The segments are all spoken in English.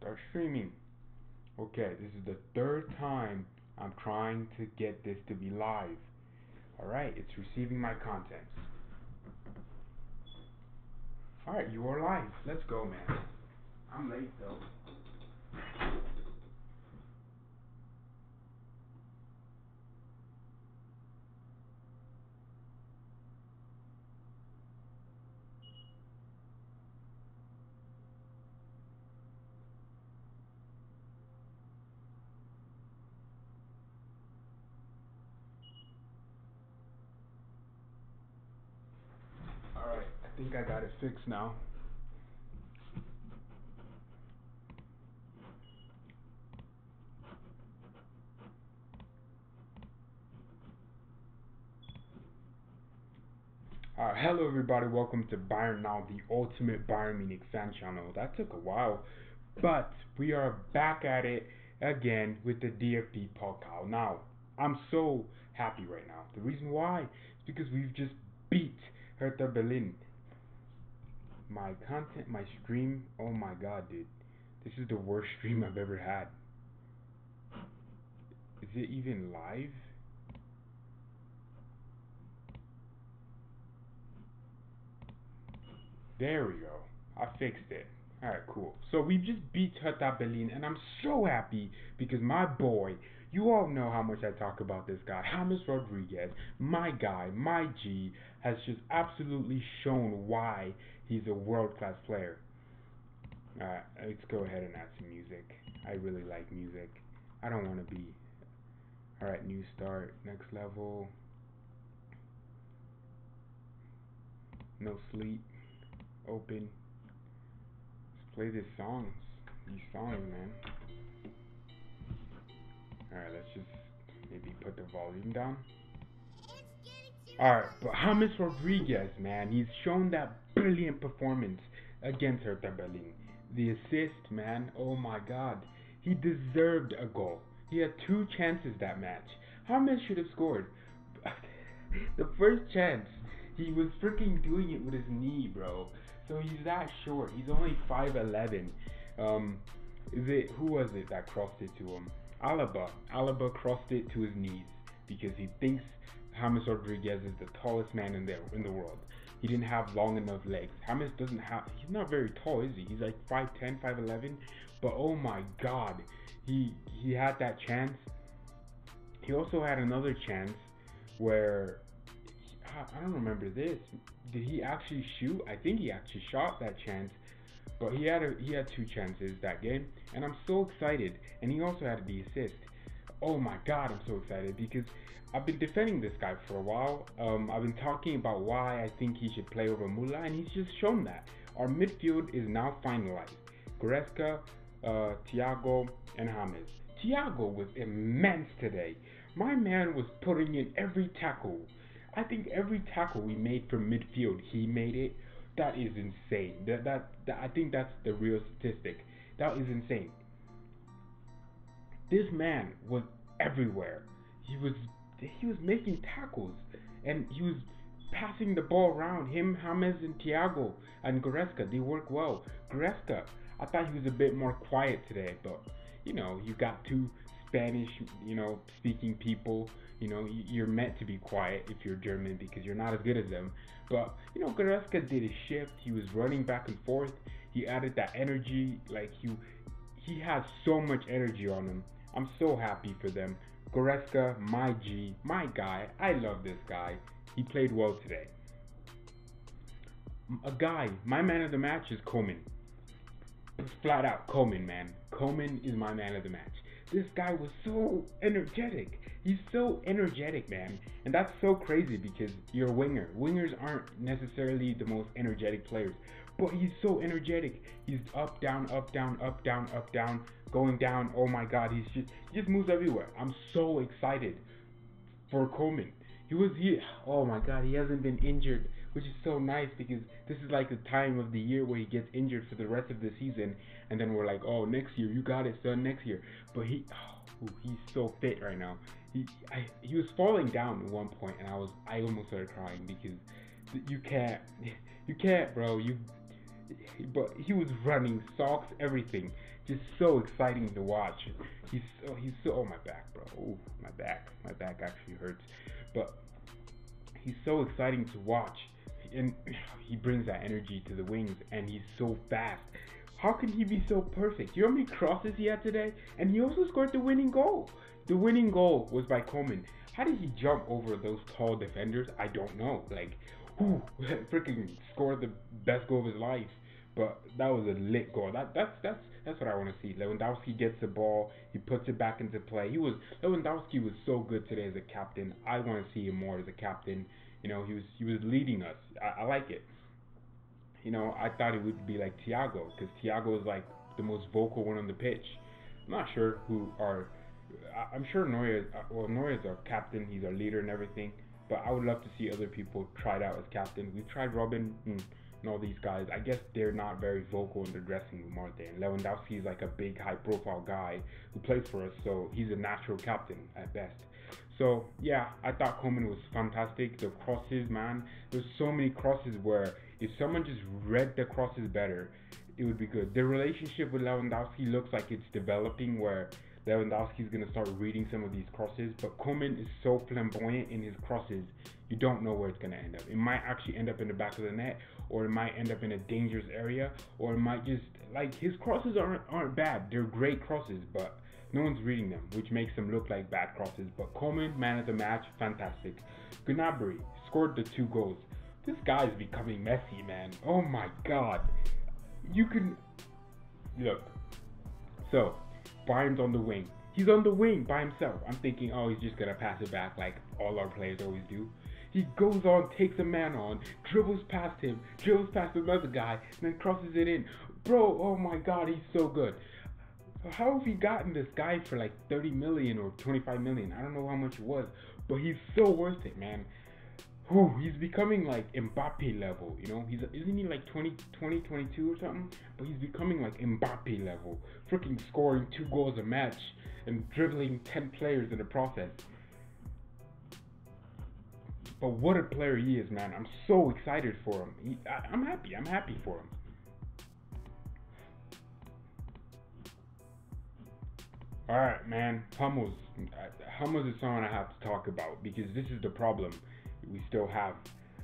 Start streaming. Okay, this is the third time I'm trying to get this to be live. Alright, it's receiving my contents. Alright, you are live. Let's go, man. I'm late though. Alright, I think I got it fixed now. Hello everybody, welcome to Bayern Now, the ultimate Bayern Munich fan channel. That took a while, but we are back at it again with the DFB Porkal. Now, I'm so happy right now. The reason why is because we've just beat Hertha Berlin. My content, my stream, oh my god, dude. This is the worst stream I've ever had. Is it even live? There we go. I fixed it. Alright, cool. So we just beat Hertha Berlin, and I'm so happy because my boy, you all know how much I talk about this guy, James Rodriguez, my guy, my G, has just absolutely shown why he's a world-class player. Alright, let's go ahead and add some music. I really like music. I don't want to be... Alright, new start, next level. No sleep. Open. Let's play these songs, man. Alright, let's just maybe put the volume down. Alright, but James Rodriguez, man, he's shown that brilliant performance against Hertha Berlin. The assist, man, oh my god. He deserved a goal. He had 2 chances that match. James should have scored. The first chance, he was freaking doing it with his knee, bro. So he's that short. He's only 5'11". Who was it that crossed it to him? Alaba crossed it to his knees because he thinks James Rodriguez is the tallest man in the world. He didn't have long enough legs. James doesn't have. He's not very tall, is he? He's like 5'10", 5'11". But oh my God, he had that chance. He also had another chance where. I don't remember this. Did he actually shoot? I think he actually shot that chance. But he had 2 chances that game, and I'm so excited. And he also had the assist. Oh my god, I'm so excited because I've been defending this guy for a while. I've been talking about why I think he should play over Müller, and he's just shown that. Our midfield is now finalized. Goretzka, Thiago, and James. Thiago was immense today. My man was putting in every tackle. I think every tackle we made from midfield, he made it. That is insane. That I think that's the real statistic. That is insane. This man was everywhere. He was making tackles, and he was passing the ball around. Him, James, and Thiago and Goretzka, they work well. Goretzka, I thought he was a bit more quiet today, but you know, you got 2 Spanish, speaking people. You're meant to be quiet if you're German because you're not as good as them. But, Goretzka did his shift. He was running back and forth. He added that energy. Like, he has so much energy on him. I'm so happy for them. Goretzka, my G, my guy. I love this guy. He played well today. My man of the match is Coman. Flat out, Coman, man. Coman is my man of the match. This guy was so energetic. He's so energetic, man. And that's so crazy because you're a winger. Wingers aren't necessarily the most energetic players. But he's so energetic. He's up, down, up, down, up, down, up, down, going down. Oh my god, he just moves everywhere. I'm so excited for Coman. Oh my god, he hasn't been injured, which is so nice because this is like the time of the year where he gets injured for the rest of the season, and then we're like, oh, next year, you got it, son, next year. But he's so fit right now. He was falling down at one point, and I almost started crying because you can't, bro. but he was running, socks, everything. Just so exciting to watch. He's so oh, my back, bro. Oh, my back actually hurts. But he's so exciting to watch, and he brings that energy to the wings, and he's so fast. How can he be so perfect? You know how many crosses he had today? And he also scored the winning goal. The winning goal was by Coleman. How did he jump over those tall defenders? I don't know. Like, who freaking scored the best goal of his life? But that was a lit goal. That's what I want to see. Lewandowski gets the ball, he puts it back into play. Lewandowski was so good today as a captain. I want to see him more as a captain. You know, he was leading us. I like it. You know, I thought it would be like Thiago, because Thiago is like the most vocal one on the pitch. I'm not sure who are. I'm sure Neuer. Well, Neuer is our captain. He's our leader and everything. But I would love to see other people tried out as captain. We've tried Robin and all these guys. I guess they're not very vocal in the dressing room, aren't they? And Lewandowski is like a big, high-profile guy who plays for us, so he's a natural captain at best. So yeah, I thought Coleman was fantastic. The crosses, man. There's so many crosses where if someone just read the crosses better, it would be good. The relationship with Lewandowski looks like it's developing, where Lewandowski's going to start reading some of these crosses, but Coleman is so flamboyant in his crosses, you don't know where it's going to end up. It might actually end up in the back of the net, or it might end up in a dangerous area, or it might just, like, his crosses aren't bad. They're great crosses, but no one's reading them, which makes them look like bad crosses. But Coleman, man of the match, fantastic. Gnabry scored the 2 goals. This guy's becoming Messi, man. Oh my god. You can look. So Bayern's on the wing. He's on the wing by himself. I'm thinking, oh, he's just gonna pass it back like all our players always do. He goes on, takes a man on, dribbles past him, dribbles past another guy, and then crosses it in. Bro, oh my god, he's so good. How have we gotten this guy for like 30 million or 25 million? I don't know how much it was, but he's so worth it, man. He's becoming like Mbappe level, you know? Isn't he like 22 or something? But he's becoming like Mbappe level. Freaking scoring 2 goals a match and dribbling 10 players in the process. But what a player he is, man. I'm so excited for him. I'm happy for him. Alright, man. Hummels is someone I have to talk about, because this is the problem we still have.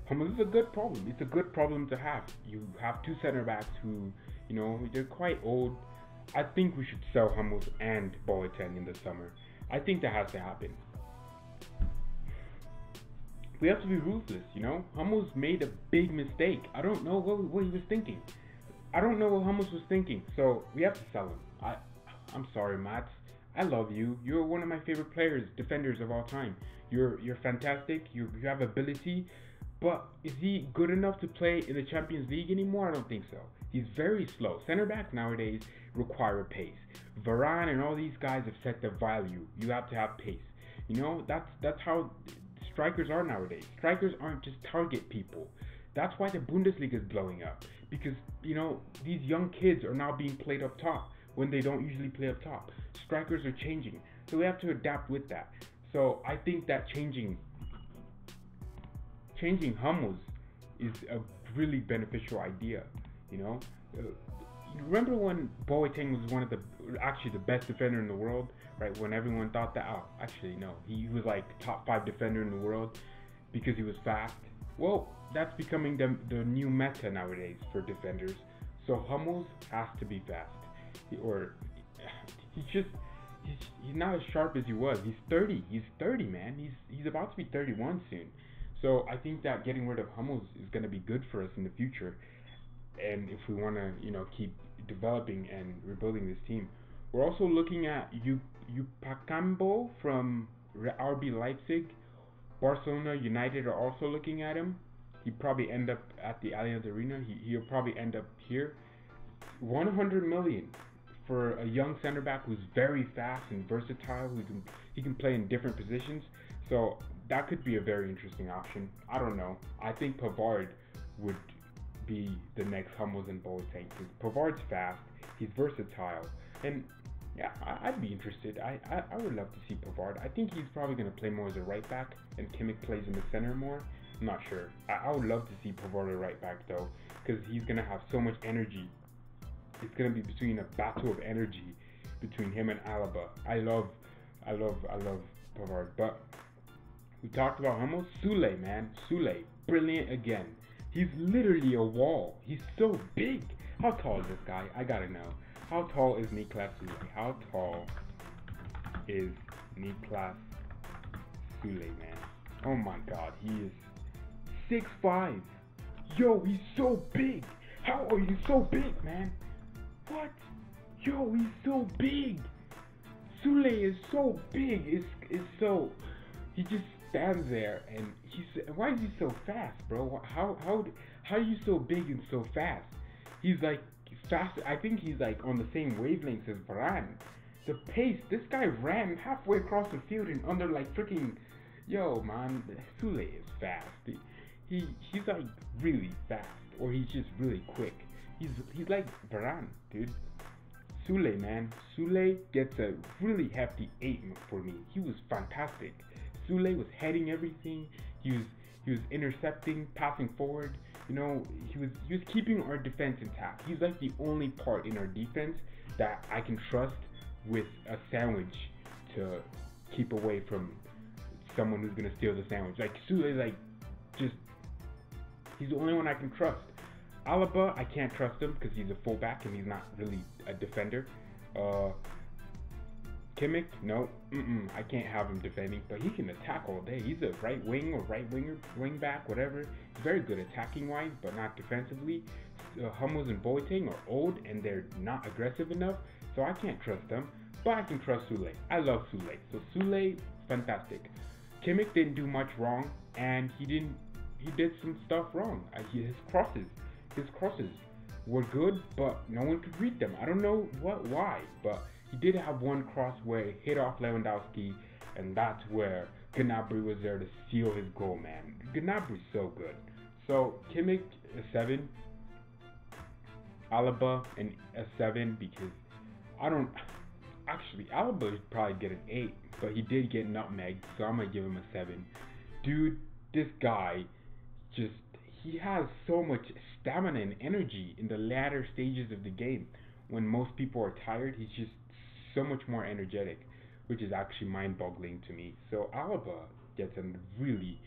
Hummels is a good problem. It's a good problem to have. You have 2 center backs who, you know, they're quite old. I think we should sell Hummels and Boateng in the summer. I think that has to happen. We have to be ruthless, you know? Hummels made a big mistake. I don't know what he was thinking. I don't know what Hummels was thinking. So we have to sell him. I'm sorry, Mats. I love you. You're one of my favorite players, defenders of all time. You're fantastic. You have ability, but is he good enough to play in the Champions League anymore? I don't think so. He's very slow. Center backs nowadays require pace. Varane and all these guys have set the value. You have to have pace. You know, that's how strikers are nowadays. Strikers aren't just target people. That's why the Bundesliga is blowing up, because, you know, these young kids are now being played up top when they don't usually play up top. Strikers are changing, so we have to adapt with that. So I think that changing Hummels is a really beneficial idea. You know, remember when Boateng was actually the best defender in the world, right? When everyone thought that, oh, actually no, he was like top 5 defender in the world because he was fast. Well, that's becoming the new meta nowadays for defenders. So Hummels has to be fast. He's not as sharp as he was. He's 30. He's 30, man. He's about to be 31 soon. So I think that getting rid of Hummels is going to be good for us in the future. And if we want to, you know, keep developing and rebuilding this team, we're also looking at Upamecano from RB Leipzig. Barcelona, United are also looking at him. He'd probably end up at the Allianz Arena. He'll probably end up here. 100 million for a young center back who's very fast and versatile. He can play in different positions. So that could be a very interesting option. I don't know. I think Pavard would be the next Hummels and Boateng, because Pavard's fast, he's versatile, and yeah, I'd be interested. I would love to see Pavard. I think he's probably going to play more as a right back, and Kimmich plays in the center more. I'm not sure. I would love to see Pavard at right back though. because he's gonna have so much energy. It's gonna be between a battle of energy between him and Alaba. I love Pavard. But we talked about Hummels. Sule, man, Sule, brilliant again. He's literally a wall. He's so big. How tall is this guy? I gotta know. How tall is Niklas Sule? How tall is Niklas Sule, man? Oh my God, he is 6'5". Yo, he's so big. How are you so big, man? What? Yo, he's so big. Sule is so big. It's so. He just stands there and why is he so fast, bro? How are you so big and so fast? He's like fast. I think he's like on the same wavelength as Varane. The pace. This guy ran halfway across the field in under like freaking. Yo, man, Sule is fast. He's like really fast, or he's just really quick. He's like Varane, dude. Sule, man. Sule gets a really hefty 8 for me. He was fantastic. Sule was heading everything. He was intercepting, passing forward. You know, he was keeping our defense intact. He's like the only part in our defense that I can trust with a sandwich to keep away from someone who's gonna steal the sandwich. Like Sule, like just he's the only one I can trust. Alaba, I can't trust him because he's a fullback and he's not really a defender. Kimmich, no, I can't have him defending, but he can attack all day. He's a right wing or wing back, whatever. He's very good attacking wise, but not defensively. Hummels and Boateng are old and they're not aggressive enough, so I can't trust them. But I can trust Sule. I love Sule. So Sule, fantastic. Kimmich didn't do much wrong, and he did some stuff wrong. His crosses were good, but no one could read them. I don't know why, but he did have one cross where it hit off Lewandowski, and that's where Gnabry was there to seal his goal, man. Gnabry's so good. So Kimmich a 7, Alaba a 7 because Alaba would probably get an 8, but he did get nutmegged, so I'm gonna give him a 7. Dude, this guy he has so much stamina and energy in the latter stages of the game. When most people are tired, he's just so much more energetic, which is actually mind-boggling to me. So Alaba gets a really,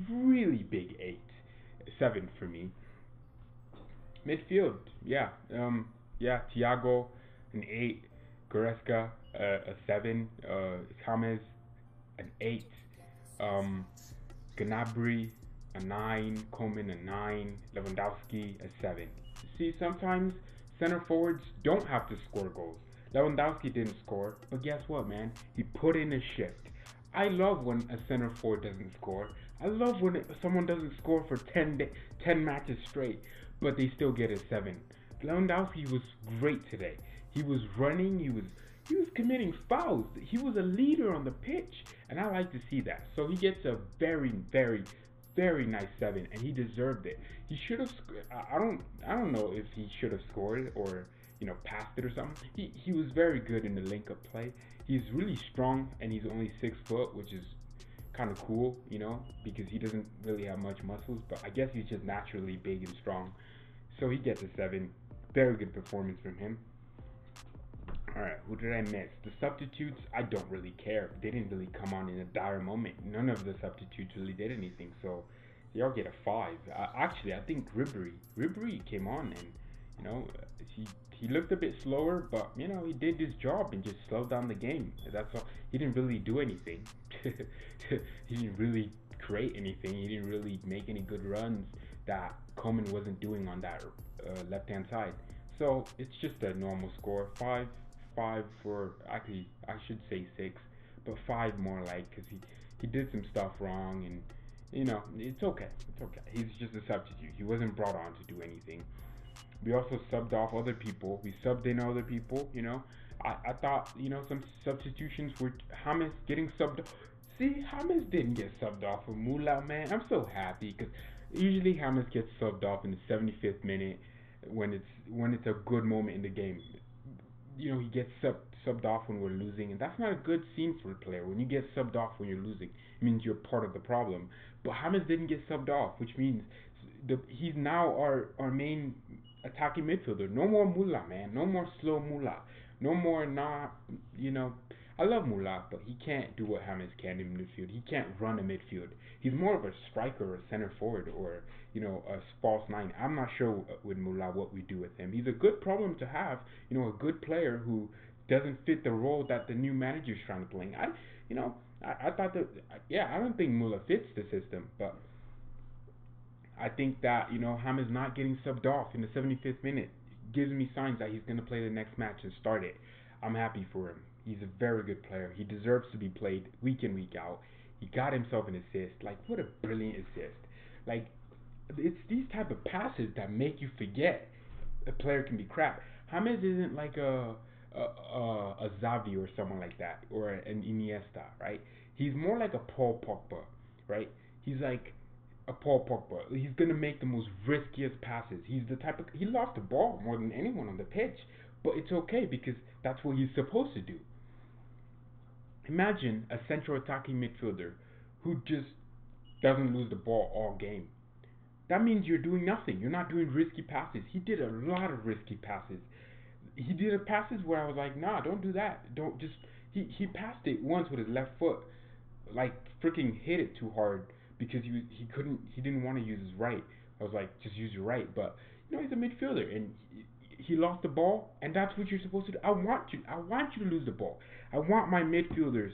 really big 7 for me. Midfield, Thiago an 8, Goretzka a 7, James an 8, Gnabry a 9, Coman a 9, Lewandowski a 7. See, sometimes center forwards don't have to score goals. Lewandowski didn't score, but guess what, man? He put in a shift. I love when a center forward doesn't score. I love when someone doesn't score for 10 matches straight, but they still get a 7. Lewandowski was great today. He was running, he was committing fouls. He was a leader on the pitch, and I like to see that. So he gets a very, very, very nice 7, and he deserved it. He should have. I don't know if he should have scored or passed it or something. He was very good in the link-up play. He's really strong, and he's only 6 foot, which is kind of cool, because he doesn't really have much muscles. But I guess he's just naturally big and strong. So he gets a 7. Very good performance from him. Alright, who did I miss? The substitutes, I don't really care. They didn't really come on in a dire moment. None of the substitutes really did anything, so they all get a 5. Actually, I think Ribery came on and, he looked a bit slower, but, he did his job and just slowed down the game. That's all. He didn't really do anything. He didn't really create anything. He didn't really make any good runs that Coman wasn't doing on that left-hand side. So, it's just a normal score. 5 for, actually, I should say 6, but 5 more like, because he did some stuff wrong, and, it's okay. He's just a substitute. He wasn't brought on to do anything. We also subbed off other people. We subbed in other people, I thought, some substitutions were James getting subbed off. See, James didn't get subbed off for Mula, man. I'm so happy, because usually James gets subbed off in the 75th minute when it's a good moment in the game. He gets subbed off when we're losing, and that's not a good scene for a player. When you get subbed off when you're losing, it means you're part of the problem. But James didn't get subbed off, which means he's now our main attacking midfielder. No more Mula, man. No more slow Mula. No more not. You know, I love Mula, but he can't do what James can in midfield. He can't run a midfield. He's more of a striker or a center forward or a false nine. I'm not sure with Mula what we do with him. He's a good problem to have. A good player who doesn't fit the role that the new manager's trying to play. I thought that I don't think Mula fits the system, but I think that James not getting subbed off in the 75th minute gives me signs that he's going to play the next match and start it. I'm happy for him. He's a very good player. He deserves to be played week in, week out. He got himself an assist. Like, what a brilliant assist. Like, it's these type of passes that make you forget a player can be crap. James isn't like a Xavi or someone like that, or an Iniesta, right? He's more like a Paul Pogba, right? He's like a Paul Pogba. He's gonna make the most riskiest passes. He's the type of he lost the ball more than anyone on the pitch, but it's okay because that's what he's supposed to do. Imagine a central attacking midfielder who just doesn't lose the ball all game. That means you're doing nothing. You're not doing risky passes. He did a lot of risky passes. He did a passes where I was like, nah, don't do that. Don't just he passed it once with his left foot, like freaking hit it too hard because he didn't want to use his right. I was like, just use your right, but he's a midfielder and he lost the ball, and that's what you're supposed to do. I want you to lose the ball. I want my midfielders,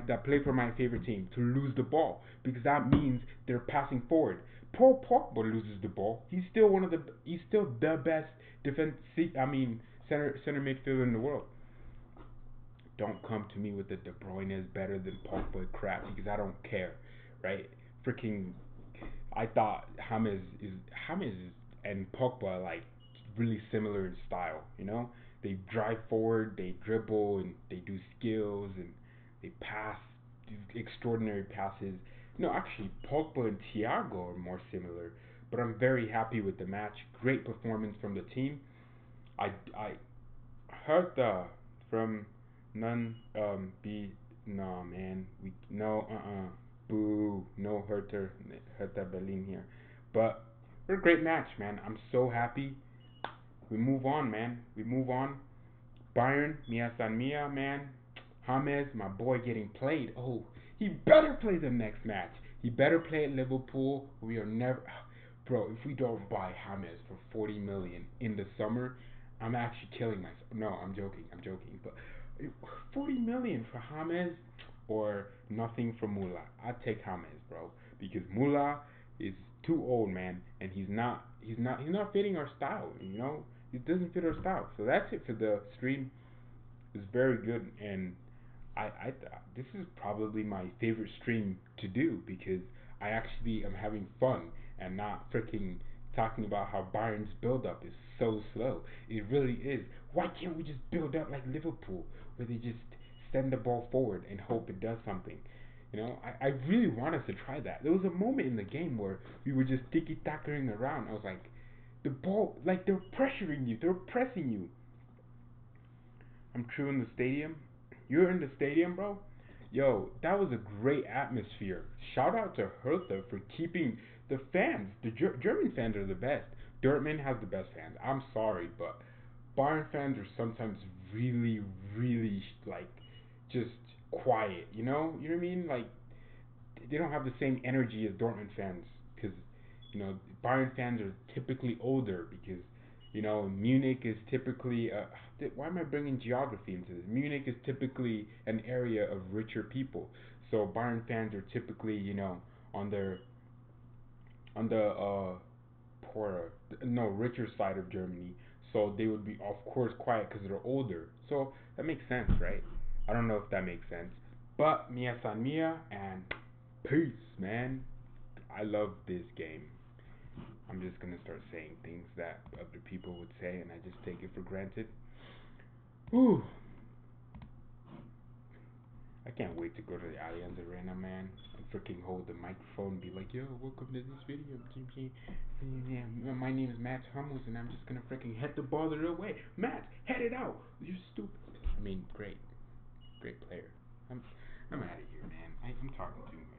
that play for my favorite team, to lose the ball because that means they're passing forward. Paul Pogba loses the ball. He's still the best center midfielder in the world. Don't come to me with the De Bruyne is better than Pogba crap because I don't care, right? Freaking, I thought James and Pogba like really similar in style. They drive forward, they dribble, and they do skills, and they pass, do extraordinary passes. No, actually, Pogba and Thiago are more similar. But I'm very happy with the match. Great performance from the team. I Hertha from none be no man we no boo no Hertha Berlin here, but we're a great match, man. I'm so happy. We move on, man. We move on. Bayern, Mia San Mia, man. James, my boy, getting played. Oh, he better play the next match. He better play at Liverpool. We are never, bro. If we don't buy James for 40 million in the summer, I'm actually killing myself. No, I'm joking. But 40 million for James or nothing for Mula. I take James, bro, because Mula is too old, man, and he's not fitting our style. It doesn't fit our style. So that's it for the stream. It's very good, and this is probably my favorite stream to do because I actually am having fun and not freaking talking about how Bayern's build up is so slow. It really is. Why can't we just build up like Liverpool, where they just send the ball forward and hope it does something? I really want us to try that. There was a moment in the game where we were just tiki-takaing around. I was like, the ball, like they're pressuring you, they're pressing you. I'm true in the stadium. You're in the stadium, bro. Yo, that was a great atmosphere. Shout out to Hertha for keeping the fans. The German fans are the best. Dortmund has the best fans. I'm sorry, but Bayern fans are sometimes really, really like just quiet. You know what I mean? Like they don't have the same energy as Dortmund fans because Bayern fans are typically older because Munich is typically why am I bringing geography into this? Munich is typically an area of richer people, so Bayern fans are typically on their on the poorer, no, richer side of Germany, so they would be of course quiet because they're older. So that makes sense, right? I don't know if that makes sense, but Mia San Mia and peace, man. I love this game. I'm just gonna start saying things that other people would say, and I just take it for granted. Whew. I can't wait to go to the Allianz Arena, man, and freaking hold the microphone and be like, yo, welcome to this video. Yeah, my name is Matt Hummels, and I'm just gonna freaking head the ball the real way. Matt, head it out. You're stupid. I mean, great player. I'm out of here, man. I'm talking too much.